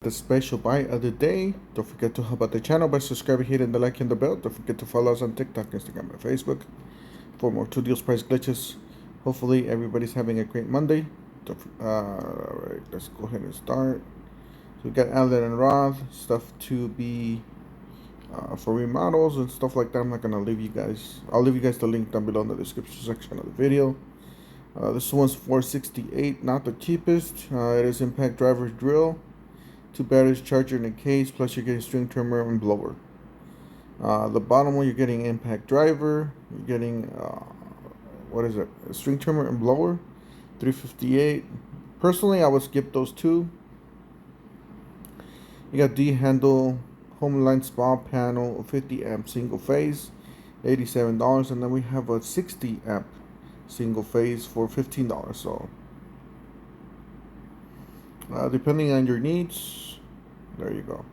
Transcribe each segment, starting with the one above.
The special buy of the day. Don't forget to help out the channel by subscribing, hitting the like and the bell. Don't forget to follow us on TikTok, Instagram, and Facebook for more 2 deals price glitches. Hopefully everybody's having a great Monday. Alright, let's go ahead and start. So we got Allen and Roth stuff to be for remodels and stuff like that. I'm not gonna leave you guys. I'll leave you guys the link down below in the description section of the video. This one's $468, not the cheapest. It is impact driver drill, 2 batteries, charger, and a case, plus you're getting string trimmer and blower. The bottom one, you're getting impact driver, you're getting what is it, a string trimmer and blower, $358. Personally, I would skip those two. You got D-handle home line spa panel, 50 amp single phase, $87, and then we have a 60 amp single phase for $15. So depending on your needs, there you go.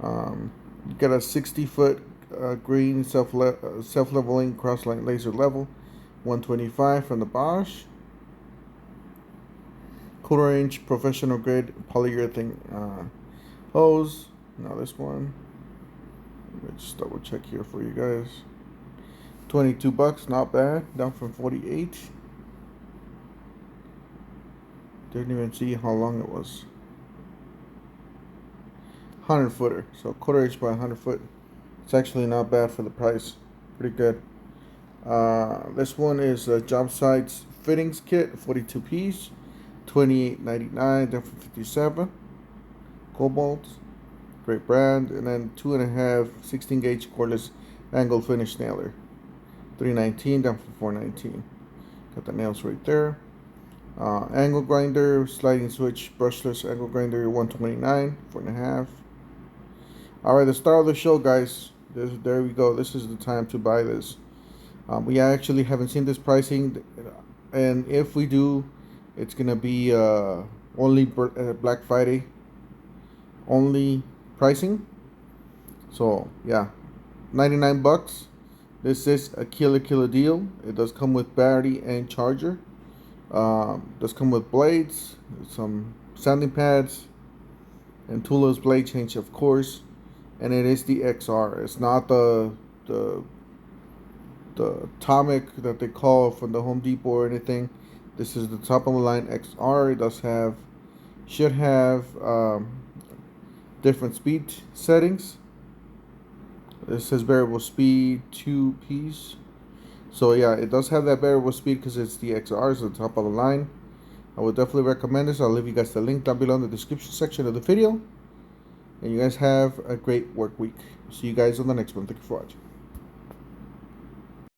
You got a 60-foot green self-leveling cross-line laser level, 125 from the Bosch. Quarter inch professional grade polyurethane hose. Now this one, let me just double check here for you guys. $22, not bad, down from 48. Didn't even see how long it was. 100 footer, so quarter inch by 100 foot. It's actually not bad for the price. Pretty good. This one is a job sites fittings kit, 42 piece, $28.99, down from 57. Cobalt, great brand, and then 2.5 16 gauge cordless angle finish nailer, $319, down from $419. Got the nails right there. Angle grinder, sliding switch, brushless angle grinder, $129, 4.5. All right, the star of the show, guys. There we go. This is the time to buy this. We actually haven't seen this pricing, and if we do, it's gonna be only Black Friday only pricing. So yeah, $99. This is a killer deal. It does come with battery and charger. Does come with blades, some sanding pads, and toolless blade change, of course. And it is the XR. It's not the Atomic that they call from the Home Depot or anything. This is the top of the line XR. It does have, should have different speed settings. This says variable speed 2 piece. So yeah, it does have that variable speed because it's the XR, so the top of the line. I would definitely recommend this. I'll leave you guys the link down below in the description section of the video. And you guys have a great work week. See you guys on the next one. Thank you for watching.